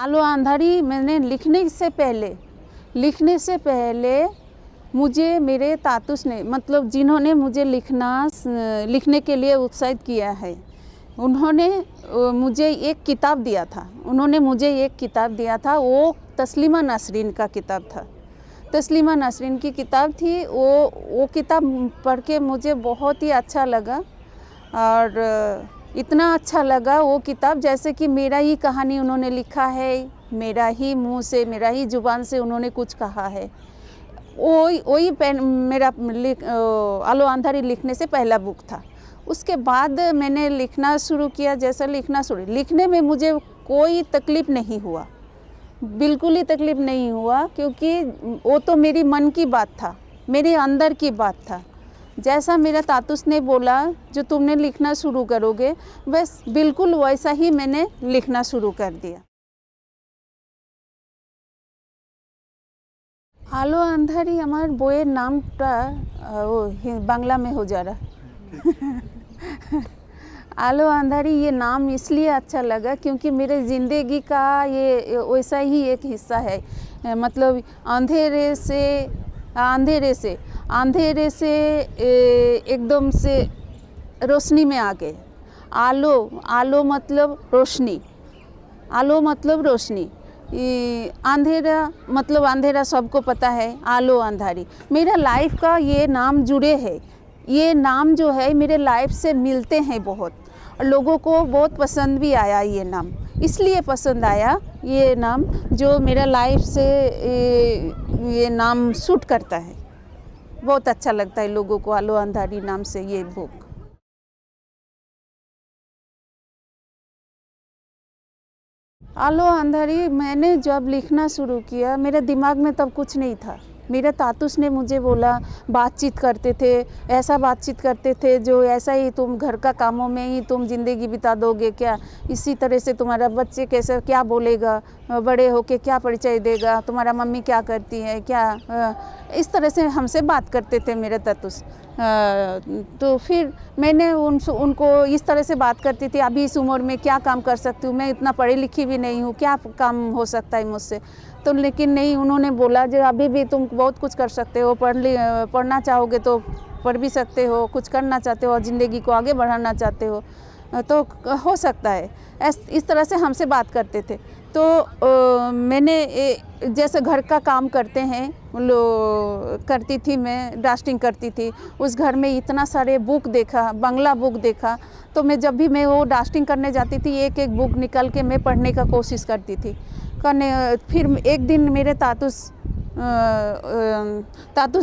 आलो अंधारी मैंने लिखने से पहले मुझे मेरे तातुस ने मतलब जिन्होंने मुझे लिखने के लिए उत्साहित किया है, उन्होंने मुझे एक किताब दिया था। वो तस्लीमा नसरीन का किताब था। तस्लीमा नसरीन की किताब थी। वो किताब पढ़ के मुझे बहुत ही अच्छा लगा और इतना अच्छा लगा वो किताब जैसे कि मेरा ही कहानी उन्होंने लिखा है, मेरा ही मुंह से, मेरा ही ज़ुबान से उन्होंने कुछ कहा है। वही पेन मेरा आलो अंधारी लिखने से पहला बुक था। उसके बाद मैंने लिखना शुरू किया। लिखने में मुझे कोई तकलीफ़ नहीं हुआ, बिल्कुल ही तकलीफ़ नहीं हुआ, क्योंकि वो तो मेरी मन की बात था, मेरे अंदर की बात था। जैसा मेरा तातुस ने बोला जो तुमने लिखना शुरू करोगे, बस बिल्कुल वैसा ही मैंने लिखना शुरू कर दिया। आलो अंधारी আমার বইয়ের নামটা बांग्ला में हो जा रहा। आलो अंधारी ये नाम इसलिए अच्छा लगा क्योंकि मेरे ज़िंदगी का ये वैसा ही एक हिस्सा है। मतलब अंधेरे से एकदम से रोशनी में आ गए। आलो मतलब रोशनी, अंधेरा सबको पता है, आलो अंधारी। मेरा लाइफ का ये नाम जुड़े है, ये नाम जो है मेरे लाइफ से मिलते हैं बहुत, और लोगों को बहुत पसंद भी आया ये नाम। इसलिए पसंद आया ये नाम जो मेरा लाइफ से ये नाम सूट करता है। बहुत अच्छा लगता है लोगों को आलो अंधारी नाम से ये बुक। आलो अंधारी मैंने जब लिखना शुरू किया, मेरे दिमाग में तब कुछ नहीं था। मेरे तातुस ने मुझे बोला, बातचीत करते थे जो ऐसा ही तुम घर का कामों में ही तुम ज़िंदगी बिता दोगे क्या? इसी तरह से तुम्हारा बच्चे कैसे क्या बोलेगा, बड़े होके क्या परिचय देगा, तुम्हारा मम्मी क्या करती है क्या? इस तरह से हमसे बात करते थे मेरे तातुस। तो फिर मैंने उनको इस तरह से बात करती थी, अभी इस उम्र में क्या काम कर सकती हूँ, मैं इतना पढ़ी लिखी भी नहीं हूँ, क्या काम हो सकता है मुझसे? तो लेकिन नहीं, उन्होंने बोला जो अभी भी तुम बहुत कुछ कर सकते हो, पढ़ना चाहोगे तो पढ़ भी सकते हो, कुछ करना चाहते हो और ज़िंदगी को आगे बढ़ाना चाहते हो तो हो सकता है। इस तरह से हमसे बात करते थे। तो मैंने जैसे घर का काम करते हैं करती थी, मैं डास्टिंग करती थी। उस घर में इतना सारे बुक देखा, बांग्ला बुक देखा, तो मैं जब भी मैं वो डास्टिंग करने जाती थी, एक एक बुक निकाल के मैं पढ़ने का कोशिश करती थी। फिर एक दिन मेरे तातुस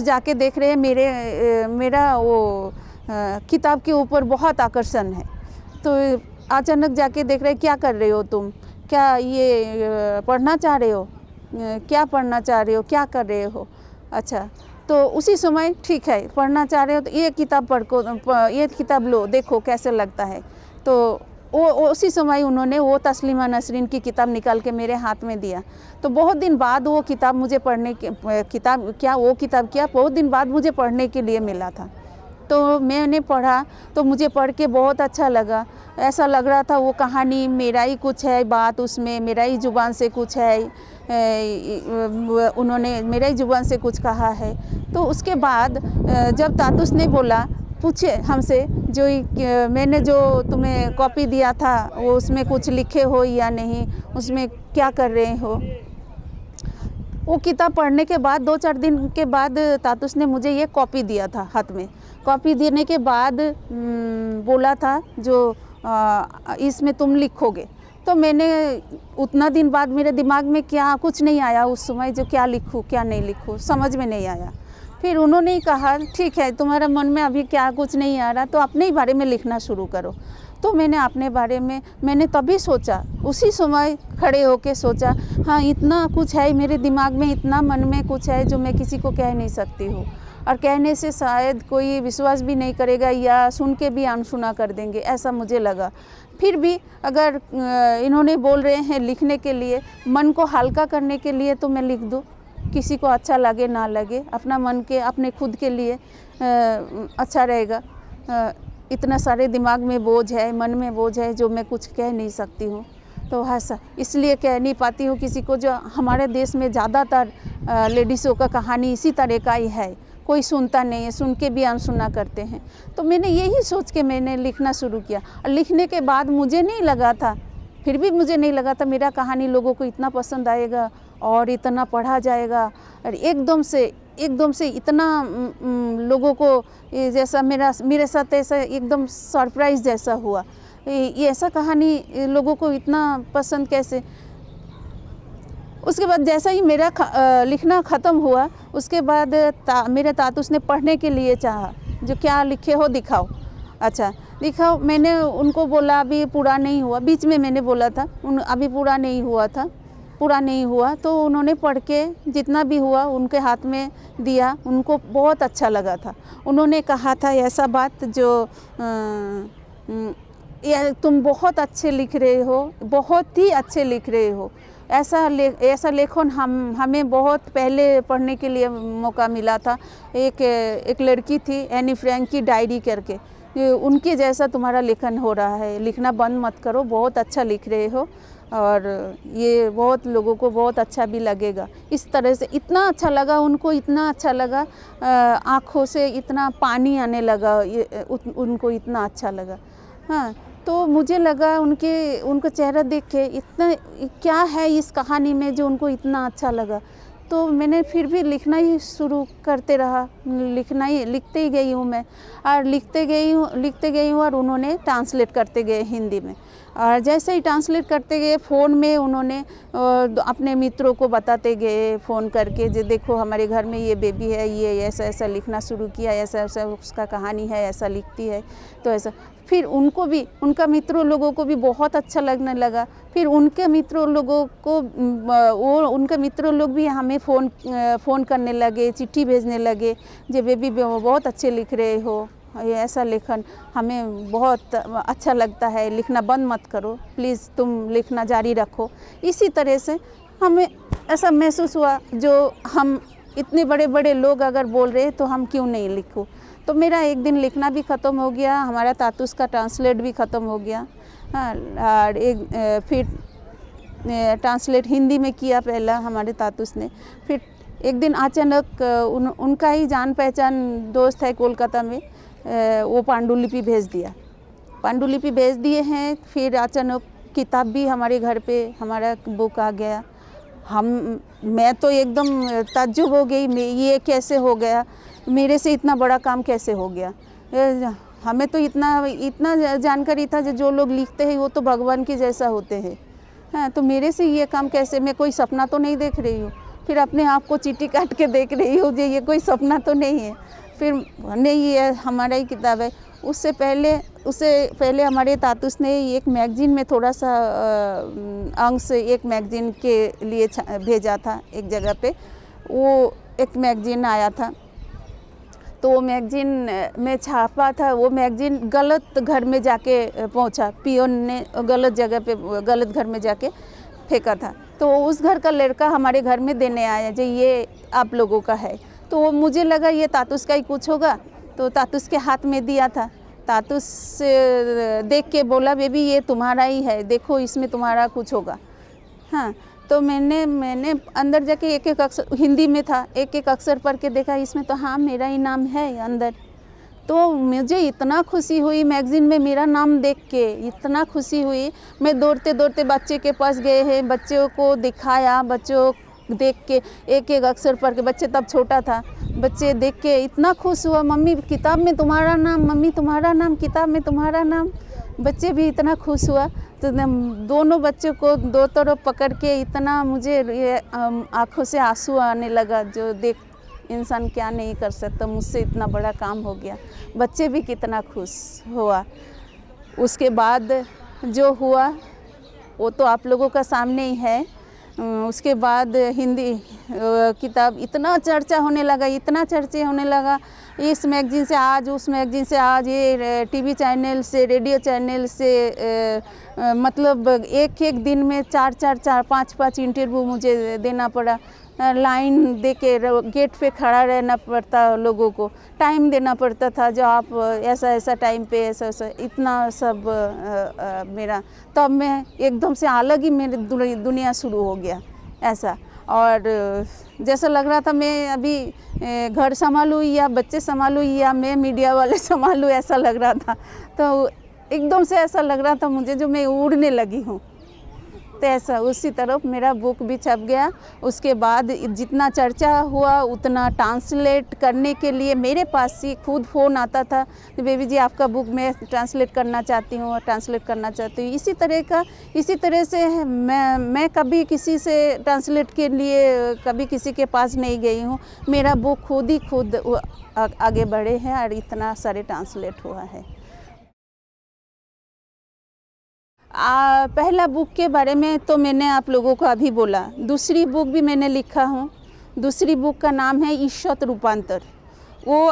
जाके देख रहे हैं मेरा वो किताब के ऊपर बहुत आकर्षण है। तो अचानक जाके देख रहे, क्या कर रहे हो तुम, क्या ये पढ़ना चाह रहे हो, क्या पढ़ना चाह रहे हो, क्या कर रहे हो? अच्छा, तो उसी समय ठीक है, पढ़ना चाह रहे हो तो ये किताब लो, देखो कैसे लगता है। तो वो उसी समय उन्होंने वो तस्लीमा नसरीन की किताब निकाल के मेरे हाथ में दिया। तो बहुत दिन बाद वो किताब मुझे बहुत दिन बाद मुझे पढ़ने के लिए मिला था। तो मैंने पढ़ा, तो मुझे पढ़ के बहुत अच्छा लगा। ऐसा लग रहा था वो कहानी मेरा ही कुछ है, बात उसमें मेरा ही ज़ुबान से कुछ है, उन्होंने मेरा ही ज़ुबान से कुछ कहा है। तो उसके बाद जब तातुस ने बोला, पूछे हमसे मैंने जो तुम्हें कॉपी दिया था वो उसमें कुछ लिखे हो या नहीं, उसमें क्या कर रहे हो? वो किताब पढ़ने के बाद 2-4 दिन के बाद तातुस ने मुझे ये कॉपी दिया था हाथ में। कॉपी देने के बाद बोला था जो इसमें तुम लिखोगे। तो मैंने उतना दिन बाद मेरे दिमाग में कुछ नहीं आया उस समय, जो क्या लिखूँ क्या नहीं लिखूँ, समझ में नहीं आया। फिर उन्होंने ही कहा, ठीक है, तुम्हारा मन में अभी कुछ नहीं आ रहा तो अपने ही बारे में लिखना शुरू करो। तो मैंने अपने बारे में तभी सोचा, उसी समय खड़े होके सोचा, हाँ इतना कुछ है मेरे दिमाग में, इतना मन में कुछ है जो मैं किसी को कह नहीं सकती हूँ, और कहने से शायद कोई विश्वास भी नहीं करेगा या सुन के भी अनसुना कर देंगे, ऐसा मुझे लगा। फिर भी अगर इन्होंने बोल रहे हैं लिखने के लिए, मन को हल्का करने के लिए, तो मैं लिख दूँ। किसी को अच्छा लगे ना लगे, अपने खुद के लिए अच्छा रहेगा। इतना सारे दिमाग में बोझ है, मन में बोझ है जो मैं कुछ कह नहीं सकती हूँ। तो ऐसा इसलिए कह नहीं पाती हूँ किसी को। जो हमारे देश में ज़्यादातर लेडीज़ों का कहानी इसी तरह का ही है, कोई सुनता नहीं है, सुन के भी अनसुना करते हैं। तो मैंने यही सोच के मैंने लिखना शुरू किया, और लिखने के बाद मुझे नहीं लगा था, फिर भी मुझे नहीं लगा था मेरा कहानी लोगों को इतना पसंद आएगा और इतना पढ़ा जाएगा। और एकदम से इतना लोगों को जैसा मेरे साथ ऐसा एकदम सरप्राइज़ जैसा हुआ। ये ऐसा कहानी लोगों को इतना पसंद कैसे। उसके बाद जैसा ही मेरा लिखना ख़त्म हुआ, उसके बाद मेरे तातुस ने पढ़ने के लिए चाहा, जो क्या लिखे हो दिखाओ। अच्छा दिखाओ, मैंने उनको बोला अभी पूरा नहीं हुआ, बीच में मैंने बोला था अभी पूरा नहीं हुआ, तो उन्होंने पढ़ के जितना भी हुआ उनके हाथ में दिया, उनको बहुत अच्छा लगा था। उन्होंने कहा था ऐसा बात जो तुम बहुत अच्छे लिख रहे हो, बहुत ही अच्छे लिख रहे हो। ऐसा लेखन हमें बहुत पहले पढ़ने के लिए मौका मिला था। एक लड़की थी एनी फ्रैंक की डायरी करके, उनके जैसा तुम्हारा लेखन हो रहा है, लिखना बंद मत करो, बहुत अच्छा लिख रहे हो और ये बहुत लोगों को बहुत अच्छा भी लगेगा। इस तरह से इतना अच्छा लगा उनको, इतना अच्छा लगा, आँखों से इतना पानी आने लगा, उनको इतना अच्छा लगा। हाँ, तो मुझे लगा उनका चेहरा देख के इतना क्या है इस कहानी में जो उनको इतना अच्छा लगा। तो मैंने फिर भी लिखना ही शुरू करते रहा, लिखते ही गई हूँ मैं, और लिखते गई हूँ और उन्होंने ट्रांसलेट करते गए हिंदी में। और जैसे ही ट्रांसलेट करते गए, फ़ोन में उन्होंने अपने मित्रों को बताते गए फ़ोन करके, जो देखो हमारे घर में ये बेबी है, ये ऐसा ऐसा लिखना शुरू किया, ऐसा ऐसा उसका कहानी है, ऐसा लिखती है। तो ऐसा फिर उनको भी, उनका मित्रों लोगों को भी बहुत अच्छा लगने लगा। फिर उनके मित्रों लोग भी हमें फ़ोन करने लगे, चिट्ठी भेजने लगे, जो बेबी बहुत अच्छे लिख रहे हो, ये ऐसा लेखन हमें बहुत अच्छा लगता है, लिखना बंद मत करो, प्लीज़ तुम लिखना जारी रखो। इसी तरह से हमें ऐसा महसूस हुआ, जो हम इतने बड़े बड़े लोग अगर बोल रहे हैं तो हम क्यों नहीं लिखो। तो मेरा एक दिन लिखना भी ख़त्म हो गया, हमारा तातुस का ट्रांसलेट भी ख़त्म हो गया। हाँ, और फिर ट्रांसलेट हिंदी में किया पहला हमारे तातुस ने। फिर एक दिन अचानक उनका ही जान पहचान दोस्त है कोलकाता में, वो पांडुलिपि भेज दिए हैं। फिर अचानक किताब भी हमारे घर पे हमारा बुक आ गया। मैं तो एकदम ताज्जुब हो गई, ये कैसे हो गया, मेरे से इतना बड़ा काम कैसे हो गया। हमें तो इतना जानकारी था जो लोग लिखते हैं वो तो भगवान के जैसा होते हैं। हाँ, तो मेरे से ये काम कैसे, मैं कोई सपना तो नहीं देख रही हूँ। फिर अपने आप को चीटी काट के देख रही हूँ, ये कोई सपना तो नहीं है। फिर नहीं, ये हमारा ही किताब है। उससे पहले हमारे तातुस ने एक मैगज़ीन में थोड़ा सा अंश एक मैगज़ीन के लिए भेजा था एक जगह पे। वो एक मैगज़ीन आया था, तो वो मैगज़ीन में छापा था। वो मैगज़ीन गलत घर में जाके पहुंचा, पियोन ने गलत घर में जाके फेंका था। तो उस घर का लड़का हमारे घर में देने आया, जो ये आप लोगों का है। तो मुझे लगा ये तातुस का ही कुछ होगा, तो तातुस के हाथ में दिया था। तातुस देख के बोला, बेबी ये तुम्हारा ही है, देखो इसमें तुम्हारा कुछ होगा। हाँ, तो मैंने अंदर जाके एक एक अक्षर, हिंदी में था, एक एक अक्षर पढ़ के देखा, इसमें तो हाँ मेरा ही नाम है अंदर। तो मुझे इतना खुशी हुई, मैगज़ीन में मेरा नाम देख के इतना खुशी हुई। मैं दौड़ते दौड़ते बच्चे के पास गए हैं, बच्चों को दिखाया, बच्चों देख के एक एक अक्षर पढ़ के, बच्चे तब छोटा था, बच्चे देख के इतना खुश हुआ, मम्मी किताब में तुम्हारा नाम, मम्मी तुम्हारा नाम, किताब में तुम्हारा नाम। बच्चे भी इतना खुश हुआ। तो दोनों बच्चों को दो तरफ पकड़ के इतना मुझे आँखों से आंसू आने लगा, जो देख इंसान क्या नहीं कर सकता, मुझसे इतना बड़ा काम हो गया। बच्चे भी कितना खुश हुआ। उसके बाद जो हुआ वो तो आप लोगों का सामने ही है। उसके बाद हिंदी किताब इतना चर्चा होने लगा, इस मैगज़ीन से आज, उस मैगज़ीन से आज, ये टीवी चैनल से, रेडियो चैनल से, मतलब एक दिन में 4-5 इंटरव्यू मुझे देना पड़ा। लाइन दे के गेट पे खड़ा रहना पड़ता, लोगों को टाइम देना पड़ता था, जो आप ऐसा ऐसा टाइम पे ऐसा ऐसा इतना सब मेरा, तब मैं एकदम से अलग ही मेरी दुनिया शुरू हो गया ऐसा। और जैसा लग रहा था मैं अभी घर संभालूँ या बच्चे संभालूँ या मैं मीडिया वाले संभालूँ, ऐसा लग रहा था। तो एकदम से ऐसा लग रहा था मुझे जो मैं उड़ने लगी हूँ। तो ऐसा उसी तरफ मेरा बुक भी छप गया। उसके बाद जितना चर्चा हुआ उतना ट्रांसलेट करने के लिए मेरे पास ही खुद फ़ोन आता था, बेबी जी आपका बुक मैं ट्रांसलेट करना चाहती हूँ और ट्रांसलेट करना चाहती हूँ। इसी तरह से मैं कभी किसी से ट्रांसलेट के लिए कभी किसी के पास नहीं गई हूँ। मेरा बुक खुद आगे बढ़े हैं और इतना सारे ट्रांसलेट हुआ है। पहला बुक के बारे में तो मैंने आप लोगों को अभी बोला। दूसरी बुक भी मैंने लिखा हूँ। दूसरी बुक का नाम है ईशत रूपांतर। वो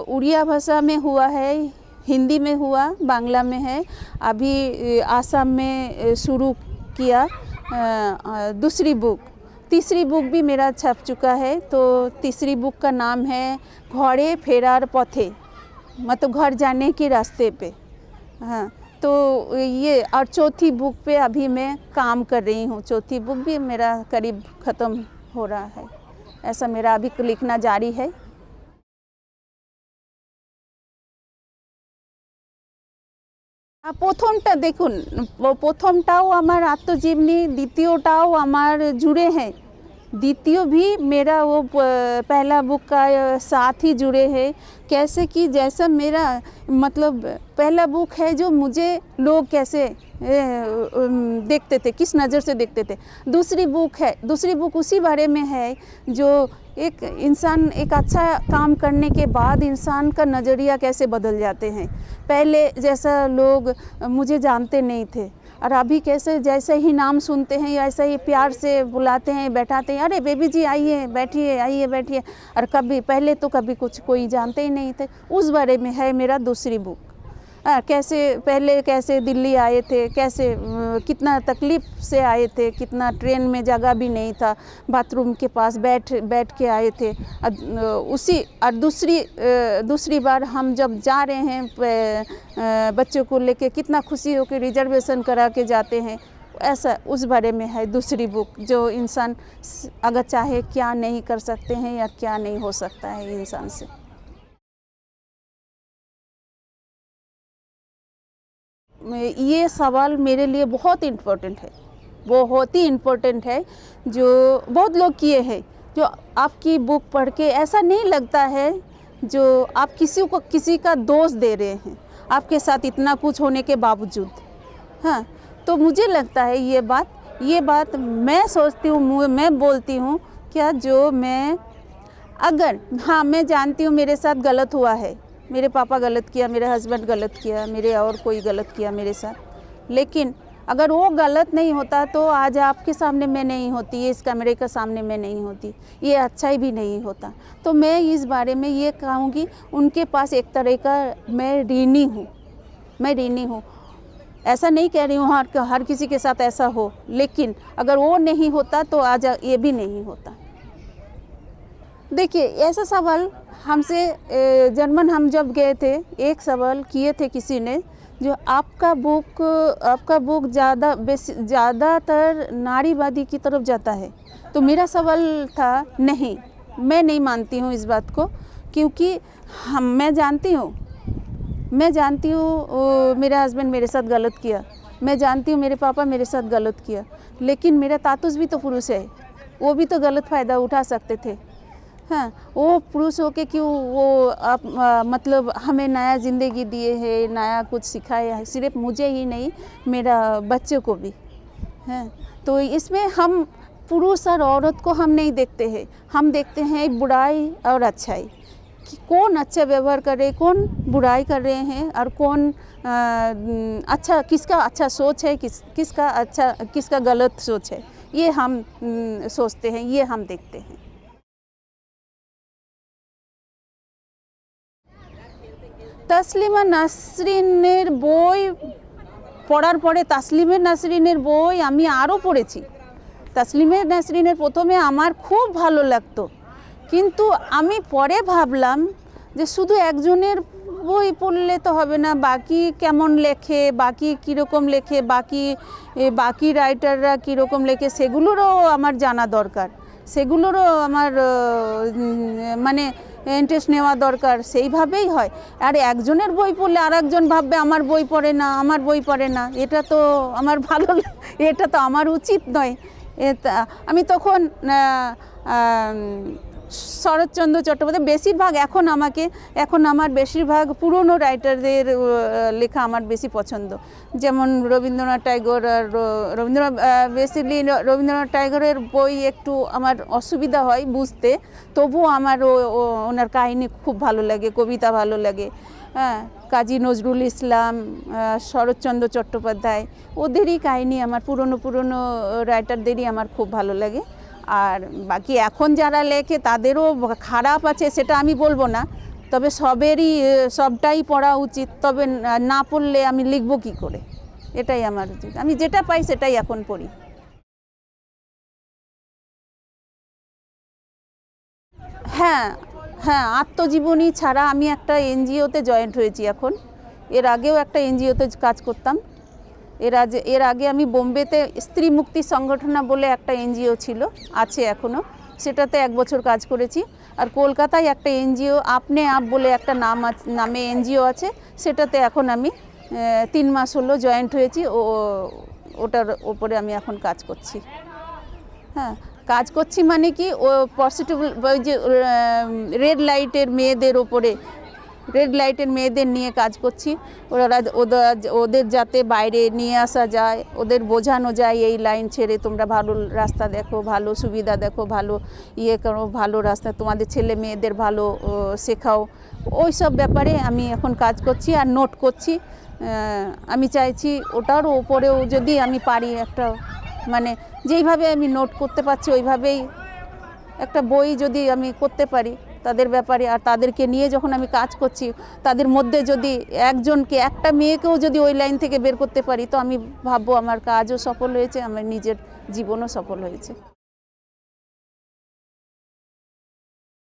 उड़िया भाषा में हुआ है, हिंदी में हुआ, बांग्ला में है। अभी आसाम में शुरू किया दूसरी बुक। तीसरी बुक भी मेरा छप चुका है। तो तीसरी बुक का नाम है घोड़े फेरार पथे, मतलब घर जाने के रास्ते पे। हाँ, तो ये, और चौथी बुक पे अभी मैं काम कर रही हूँ। चौथी बुक भी मेरा करीब ख़त्म हो रहा है। ऐसा मेरा अभी लिखना जारी है। প্রথমটা দেখুন, প্রথমটাও আমার আত্মজীবনী, দ্বিতীয়টাও আমার জুড়ে हैं, द्वितीय भी मेरा वो पहला बुक का साथ ही जुड़े हैं। कैसे कि जैसा मेरा मतलब पहला बुक है जो मुझे लोग कैसे देखते थे, किस नज़र से देखते थे। दूसरी बुक उसी बारे में है जो एक इंसान एक अच्छा काम करने के बाद इंसान का नज़रिया कैसे बदल जाते हैं। पहले जैसा लोग मुझे जानते नहीं थे और अभी कैसे जैसे ही नाम सुनते हैं ऐसा ही प्यार से बुलाते हैं, बैठाते हैं, अरे बेबी जी आइए बैठिए, आइए बैठिए। और कभी पहले तो कभी कुछ कोई जानते ही नहीं थे। उस बारे में है मेरा दूसरी बुक। कैसे पहले कैसे दिल्ली आए थे, कैसे कितना तकलीफ़ से आए थे, कितना ट्रेन में जगह भी नहीं था, बाथरूम के पास बैठ के आए थे। उसी और दूसरी बार हम जब जा रहे हैं बच्चों को लेके कितना खुशी हो के रिजर्वेशन करा के जाते हैं। ऐसा उस बारे में है दूसरी बुक, जो इंसान अगर चाहे क्या नहीं कर सकते हैं या क्या नहीं हो सकता है इंसान से। ये सवाल मेरे लिए बहुत इम्पोर्टेंट है, बहुत ही इम्पोर्टेंट है, जो बहुत लोग किए हैं। जो आपकी बुक पढ़ के ऐसा नहीं लगता है जो आप किसी का दोष दे रहे हैं आपके साथ इतना कुछ होने के बावजूद। हाँ, तो मुझे लगता है ये बात मैं सोचती हूँ, मैं बोलती हूँ क्या, जो मैं अगर हाँ मैं जानती हूँ मेरे साथ गलत हुआ है, मेरे पापा गलत किया, मेरे हस्बैंड गलत किया, मेरे और कोई गलत किया मेरे साथ, लेकिन अगर वो गलत नहीं होता तो आज आपके सामने मैं नहीं होती, इस कैमरे के सामने मैं नहीं होती, ये अच्छा ही भी नहीं होता। तो मैं इस बारे में ये कहूँगी, उनके पास एक तरह का मैं ऋणी हूँ। ऐसा नहीं कह रही हूँ हर किसी के साथ ऐसा हो, लेकिन अगर वो नहीं होता तो आज ये भी नहीं होता। देखिए, ऐसा सवाल हमसे जर्मन हम जब गए थे, एक सवाल किए थे किसी ने, जो आपका बुक ज़्यादातर नारीवादी की तरफ जाता है। तो मेरा सवाल था, नहीं, मैं नहीं मानती हूँ इस बात को, क्योंकि मैं जानती हूँ मेरे हस्बैंड मेरे साथ गलत किया, मैं जानती हूँ मेरे पापा मेरे साथ गलत किया, लेकिन मेरा तातुस भी तो पुरुष है, वो भी तो गलत फ़ायदा उठा सकते थे। हाँ, वो पुरुष होके क्यों वो मतलब हमें नया ज़िंदगी दिए है, नया कुछ सिखाया है, सिर्फ मुझे ही नहीं मेरा बच्चे को भी। हाँ, तो इसमें हम पुरुष और औरत को हम नहीं देखते हैं, हम देखते हैं बुराई और अच्छाई, कि कौन अच्छा व्यवहार कर रहे, कौन बुराई कर रहे हैं, और कौन अच्छा, किसका अच्छा सोच है, किसका गलत सोच है, ये हम सोचते हैं, ये हम देखते हैं। তাসলিমা নাসরিনের বই পড়ার পরে তাসলিমা নাসরিনের বই আমি আরও পড়েছি, তাসলিমা নাসরিনের প্রথমে আমার খুব ভালো লাগতো, কিন্তু আমি পরে ভাবলাম যে শুধু একজনের বই পড়লে তো হবে না, বাকি কেমন লেখে, বাকি কীরকম লেখে, বাকি রাইটাররা কীরকম লেখে সেগুলোরও আমার জানা দরকার, সেগুলোরও আমার মানে ইন্টারেস্ট নেওয়া দরকার। সেইভাবেই হয়। আর একজনের বই পড়লে আর একজন ভাববে আমার বই পড়ে না, আমার বই পড়ে না, এটা তো আমার এটা তো আমার উচিত নয়। আমি তখন শরৎচন্দ্র চট্টোপাধ্যায় বেশিরভাগ এখন আমার বেশিরভাগ পুরনো রাইটারদের লেখা আমার বেশি পছন্দ, যেমন রবীন্দ্রনাথ ট্যাগর। আর রবীন্দ্রনাথ ট্যাগরের বই একটু আমার অসুবিধা হয় বুঝতে, তবুও আমার ওনার কাহিনী খুব ভালো লাগে, কবিতা ভালো লাগে। হ্যাঁ, কাজী নজরুল ইসলাম, শরৎচন্দ্র চট্টোপাধ্যায়, ওদেরই কাহিনী আমার পুরনো রাইটারদেরই আমার খুব ভালো লাগে। আর বাকি এখন যারা লেখে তাদেরও খারাপ আছে সেটা আমি বলবো না, তবে সবটাই পড়া উচিত। তবে না পড়লে আমি লিখবো কী করে, এটাই আমার উচিত। আমি যেটা পাই সেটাই এখন পড়ি। হ্যাঁ, আত্মজীবনী ছাড়া আমি একটা এনজিওতে জয়েন্ট হয়েছি এখন। এর আগেও একটা এনজিওতে কাজ করতাম। এর আগে আমি বোম্বেতে স্ত্রী মুক্তি সংগঠন বলে একটা এনজিও ছিল, আছে এখনও, সেটাতে 1 বছর কাজ করেছি। আর কলকাতায় একটা এনজিও আপনি আপ বলে একটা নামে এনজিও আছে, সেটাতে এখন আমি 3 মাস হলো জয়েন্ট হয়েছি। ওটার ওপরে আমি এখন কাজ করছি। হ্যাঁ, কাজ করছি মানে কি, ও প্রস্টিটিউট ওই যে রেড লাইটের মেয়েদের নিয়ে কাজ করছি। ওদের যাতে বাইরে নিয়ে আসা যায়, ওদের বোঝানো যায় এই লাইন ছেড়ে তোমরা ভালো রাস্তা দেখো, ভালো সুবিধা দেখো, ভালো করো, ভালো রাস্তা, তোমাদের ছেলে মেয়েদের ভালো শেখাও। ওই সব ব্যাপারে আমি এখন কাজ করছি আর নোট করছি। আমি চাইছি ওটার ওপরেও যদি আমি পারি একটা, মানে যেইভাবে আমি নোট করতে পারছি ওইভাবেই একটা বই যদি আমি করতে পারি তাদের ব্যাপারে, আর তাদেরকে নিয়ে যখন আমি কাজ করছি তাদের মধ্যে যদি একটা মেয়েকেও যদি ওই লাইন থেকে বের করতে পারি, তো আমি ভাববো আমার কাজও সফল হয়েছে, আমার নিজের জীবনও সফল হয়েছে।